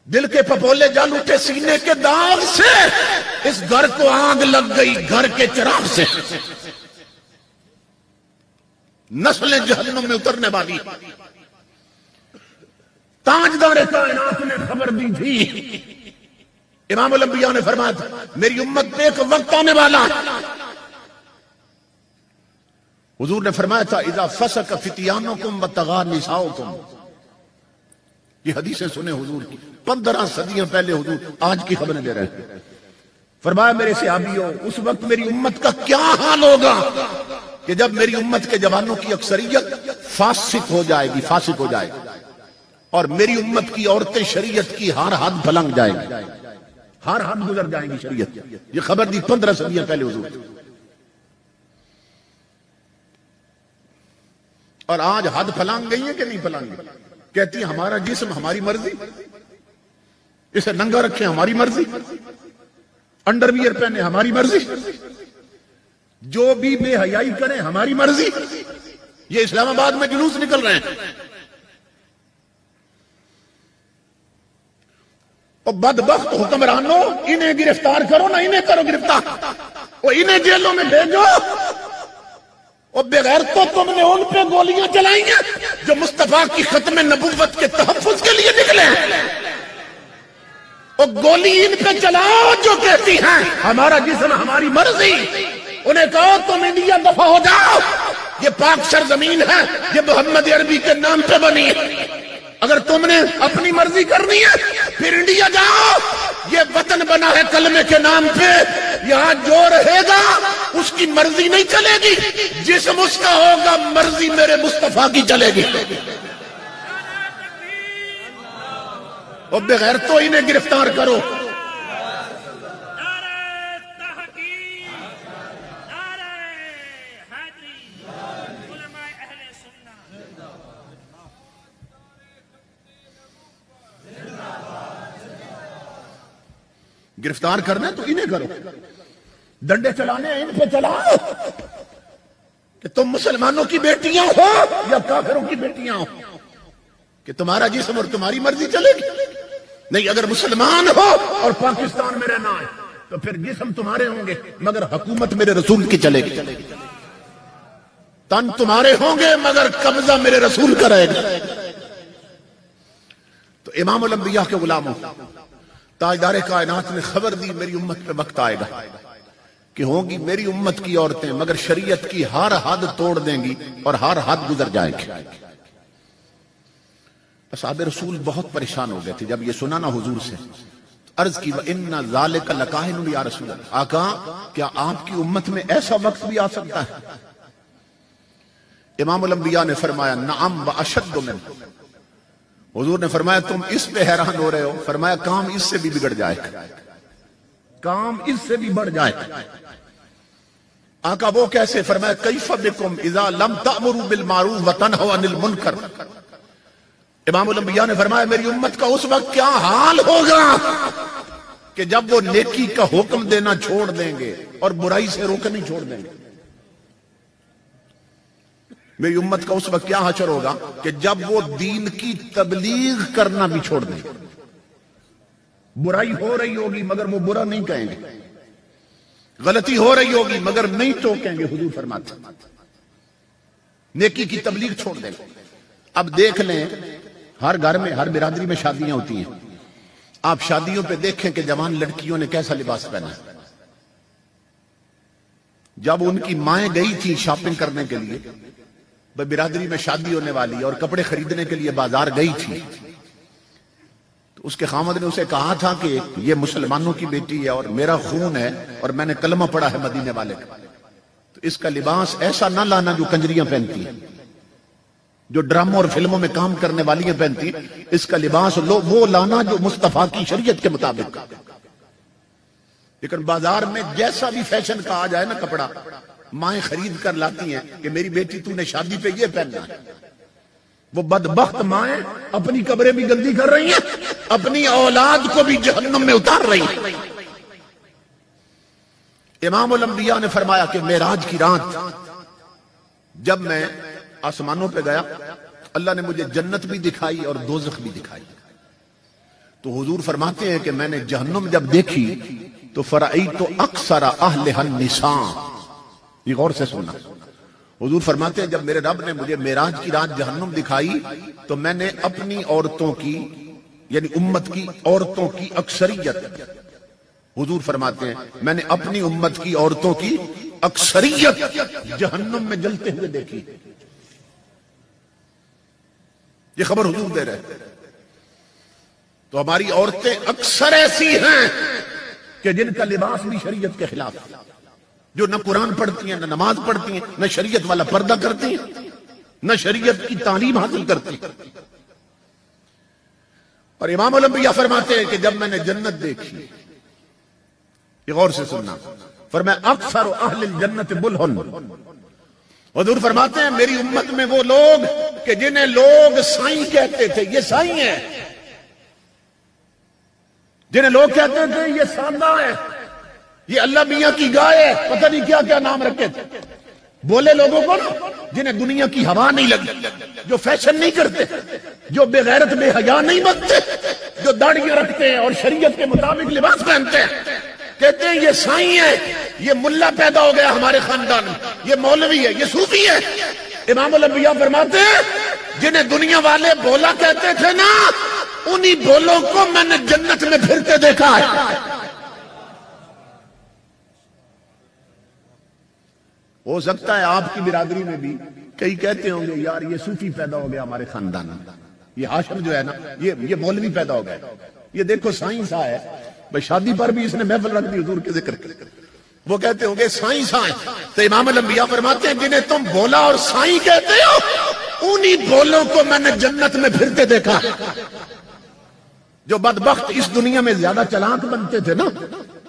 دل کے پپولے جل اٹھے سینے کے داغ سے، اس گھر کو آگ لگ گئی گھر کے چراغ سے، نسلیں جہنم میں اترنے والی۔ تاجدار کائنات نے خبر دی تھی، امام الانبیاء نے فرمایا تھا میری امت پہ ایک وقت آنے والا۔ حضور نے فرمایا تھا اذا فسق فتیانکم وطغى نساؤکم، یہ حدیثیں سنیں حضور کی 15 صدیاں پہلے حضور آج کی خبریں دے رہے ہیں۔ فرمایا میرے صحابیوں اس وقت میری امت کا کیا حال ہوگا کہ جب میری امت کے جوانوں کی اکثریت فاسق ہو جائے گی، فاسق ہو جائے گی، اور میری امت کی عورتیں شریعت کی ہر حد پھلنگ جائیں گی، ہر حد گزر جائیں گی شریعت۔ یہ خبر دی 15 صدیاں پہلے حضور۔ اور آج حد پھلانگ گئی ہے کہ نہیں پھلانگ گئی؟ کہتی ہیں ہمارا جسم ہماری مرضی، اسے ننگا رکھیں ہماری مرضی، انڈر ویئر پہنے ہماری مرضی، جو بھی بے حیائی کریں ہماری مرضی۔ یہ اسلام آباد میں جلوس نکل رہے ہیں۔ اور بدبخت حکمرانوں، انہیں گرفتار کرو نہ انہیں کرو گرفتار، اور انہیں جیلوں میں بھیجو، اور بغیر تو تم نے ان پہ گولیاں چلائی ہیں جو مصطفیٰ کی ختم نبوت کے تحفظ کے لیے نکلے ہیں، اور گولی ان پہ چلاؤ جو کہتی ہیں ہمارا جسم ہماری مرضی۔ انہیں کہو تم انڈیا دفع ہو جاؤ، یہ پاک سرزمین ہے، یہ محمد عربی کے نام پہ بنی ہے، اگر تم نے اپنی مرضی کرنی ہے پھر انڈیا جاؤ، یہ وطن بنا ہے کلمے کے نام پہ، یہاں جو رہے گا اس کی مرضی نہیں چلے گی، جسم اس کا ہوگا، مرضی میرے مصطفیٰ کی چلے گی۔ اور بغیر تو انہیں گرفتار کرو۔ گرفتار کرنا تو انہیں کرو، ڈنڈے چلانے ان پہ چلاؤ کہ تم مسلمانوں کی بیٹیاں ہو یا کافروں کی بیٹیاں ہو، کہ تمہارا جسم اور تمہاری مرضی چلے گی۔ نہیں، اگر مسلمان ہو اور پاکستان میں رہنا ہے تو پھر جسم تمہارے ہوں گے مگر حکومت میرے رسول کی چلے گی، تن تمہارے ہوں گے مگر قبضہ میرے رسول کا رہے گا۔ تو امام الانبیاء کے غلاموں، تاجدار کائنات نے خبر دی میری امت پہ وقت آئے گا کہ ہوں گی میری امت کی عورتیں مگر شریعت کی ہر حد توڑ دیں گی اور ہر حد گزر جائیں گی۔ اصحاب رسول بہت پریشان ہو گئے تھے جب یہ سنا نا حضور سے، عرض کی وَإِنَّ ذَلِكَ لَكَاهِنٌ يَا رسول اللہ، آقا کیا آپ کی امت میں ایسا وقت بھی آ سکتا ہے؟ امام الانبیاء نے فرمایا نعم وَأَشَدُّ مِنْهُ۔ حضور نے فرمایا تم اس پہ حیران ہو رہے ہو، فرمایا کام اس سے بھی بگڑ جائے گا، کام اس سے بھی بڑھ جائے گا۔ آقا وہ کیسے؟ فرمایا کیف بکم اذا لم تأمروا بالمعروف وتنہوا عن المنکر۔ امام الانبیاء نے فرمایا میری امت کا اس وقت کیا حال ہوگا کہ جب وہ نیکی کا حکم دینا چھوڑ دیں گے اور برائی سے روکنا چھوڑ دیں گے۔ میری امت کا اس وقت کیا حشر ہوگا کہ جب وہ دین کی تبلیغ کرنا بھی چھوڑ دیں گے۔ برائی ہو رہی ہوگی مگر وہ برا نہیں کہیں گے، غلطی ہو رہی ہوگی مگر نہیں ٹوکیں گے، حضور فرماتے ہیں نیکی کی تبلیغ چھوڑ دیں گے۔ اب دیکھ لیں ہر گھر میں ہر برادری میں شادیاں ہوتی ہیں، آپ شادیوں پہ دیکھیں کہ جوان لڑکیوں نے کیسا لباس پہنا ہے۔ جب ان کی مائیں گئی تھی شاپنگ کرنے کے لیے، برادری میں شادی ہونے والی اور کپڑے خریدنے کے لیے بازار گئی تھی، تو اس کے خامد نے اسے کہا تھا کہ یہ مسلمانوں کی بیٹی ہے اور میرا خون ہے اور میں نے کلمہ پڑھا ہے مدینے والے کا، تو اس کا لباس ایسا نہ لانا جو کنجریاں پہنتی ہیں، جو ڈراموں اور فلموں میں کام کرنے والی ہیں پہنتی، اس کا لباس وہ لانا جو مصطفیٰ کی شریعت کے مطابق۔ لیکن بازار میں جیسا بھی فیشن کا آ جائے نا کپڑا، مائیں خرید کر لاتی ہیں کہ میری بیٹی تو نے شادی پہ یہ پہننا ہے۔ وہ بدبخت مائیں اپنی قبریں بھی گندی کر رہی ہیں، اپنی اولاد کو بھی جہنم میں اتار رہی ہیں۔ امام الانبیاء نے فرمایا کہ معراج کی رات جب میں آسمانوں پہ گیا، اللہ نے مجھے جنت بھی دکھائی اور دوزخ بھی دکھائی۔ تو حضور فرماتے ہیں کہ میں نے جہنم جب دیکھی تو فرأیت اکثر اہلھا النساء. یہ غور سے سننا. حضور فرماتے ہیں جب میرے رب نے مجھے معراج کی رات جہنم دکھائی تو میں نے اپنی عورتوں کی یعنی امت کی عورتوں کی اکثریت، حضور فرماتے ہیں میں نے اپنی امت کی عورتوں کی اکثریت جہنم میں جلتے ہوئے دیکھی. یہ خبر حضور دے رہے. تو ہماری عورتیں اکثر ایسی ہیں کہ جن کا لباس بھی شریعت کے خلاف ہے، جو نہ قرآن پڑھتی ہیں، نہ نماز پڑھتی ہیں، نہ شریعت والا پردہ کرتی ہیں، نہ شریعت کی تعلیم حاصل کرتی ہیں. اور امام الانبیاء فرماتے ہیں کہ جب میں نے جنت دیکھی، یہ غور سے سننا، فرمایا اکثر اہل الجنت بلہن. حضور فرماتے ہیں میری امت میں وہ لوگ کہ جنہیں لوگ سائیں کہتے تھے، یہ سائیں ہیں، جنہیں لوگ کہتے تھے یہ سادہ ہے، یہ اللہ میاں کی گائے ہے، پتہ نہیں کیا کیا نام رکھے تھے. بولے لوگوں کو نا جنہیں دنیا کی ہوا نہیں لگی، جو فیشن نہیں کرتے، جو بے غیرت بے حیا نہیں بنتے، جو داڑھیاں رکھتے ہیں اور شریعت کے مطابق لباس پہنتے ہیں، کہتے ہیں یہ سائیں ہے، یہ ملا پیدا ہو گیا ہمارے خاندان میں، یہ مولوی ہے، یہ صوفی ہے. امام الانبیاء فرماتے ہیں جنہیں دنیا والے بولا کہتے تھے نا، انہی بولوں کو میں نے جنت میں پھرتے دیکھا ہے. ہو سکتا ہے آپ کی برادری میں بھی کئی کہتے ہوں گے یار یہ صوفی پیدا ہو گیا ہمارے خاندان میں، یہ ہاشم جو ہے نا یہ مولوی پیدا ہو گیا، یہ دیکھو سائیں سا ہے. بھئی شادی پر بھی اس نے محفل رکھ دی حضور کے ذکر کے، وہ کہتے ہوں گے سائیں سائیں. تو امام الانبیاء فرماتے ہیں جنہیں تم بولا اور سائیں کہتے ہو، انہی بولوں کو میں نے جنت میں پھرتے دیکھا. جو بدبخت اس دنیا میں زیادہ چلاک بنتے تھے نا،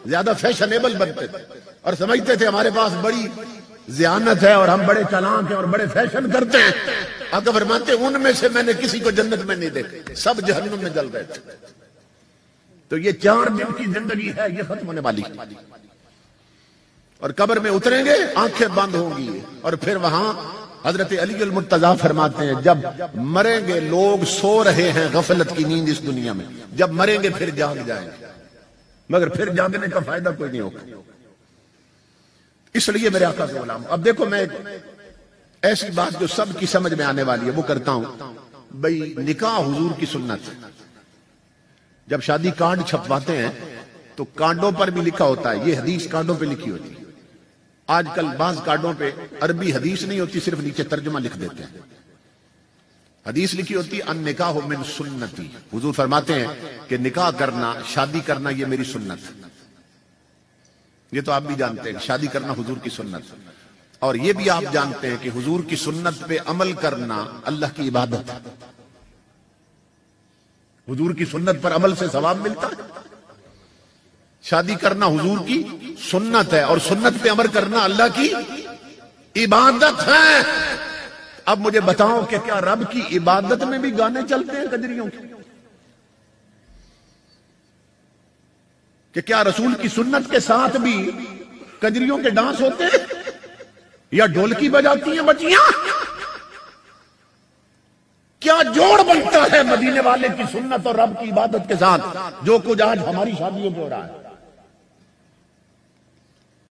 زیادہ فیشنیبل بنتے تھے اور سمجھتے تھے ہمارے پاس بڑی ذہانت ہے اور ہم بڑے چلاک ہیں اور بڑے فیشن کرتے ہیں، آقا فرماتے ہیں ان میں سے میں نے کسی کو جنت میں نہیں دیکھا، سب جہنم میں جل گئے تھے. تو یہ 4 دن کی زندگی ہے، یہ ختم ہونے والی ہے. اور قبر میں اتریں گے آنکھیں بند ہوں گی، اور پھر وہاں حضرت علی المرتضیٰ فرماتے ہیں جب مریں گے لوگ سو رہے ہیں غفلت کی نیند اس دنیا میں، جب مریں گے پھر جاگ جائیں گے، مگر پھر جاگنے کا فائدہ کوئی نہیں ہوگا. اس لیے میرے آقا کے غلام، اب دیکھو میں ایسی بات جو سب کی سمجھ میں آنے والی ہے وہ کرتا ہوں. بھئی نکاح حضور کی سنت. جب شادی کارڈ چھپواتے ہیں تو کارڈوں پر بھی لکھا ہوتا ہے، یہ حدیث کارڈوں پہ لکھی ہوتی ہے. آج کل بعض کارڈوں پہ عربی حدیث نہیں ہوتی، صرف نیچے ترجمہ لکھ دیتے ہیں. حدیث لکھی ہوتی النکاح من سنتی. حضور فرماتے ہیں کہ نکاح کرنا، شادی کرنا یہ میری سنت. یہ تو آپ بھی جانتے ہیں شادی کرنا حضور کی سنت. اور یہ بھی آپ جانتے ہیں کہ حضور کی سنت پہ عمل کرنا اللہ کی عبادت ہے. حضور کی سنت پر عمل سے ثواب ملتا ہے. شادی کرنا حضور کی سنت ہے اور سنت پہ عمل کرنا اللہ کی عبادت ہے. اب مجھے بتاؤ کہ کیا رب کی عبادت میں بھی گانے چلتے ہیں کجریوں کے؟ کہ کیا رسول کی سنت کے ساتھ بھی کجریوں کے ڈانس ہوتے ہیں یا ڈھولکی بجاتی ہیں بچیاں؟ کیا جوڑ بنتا ہے مدینے والے کی سنت اور رب کی عبادت کے ساتھ جو کچھ آج ہماری شادیوں پہ ہو رہا ہے؟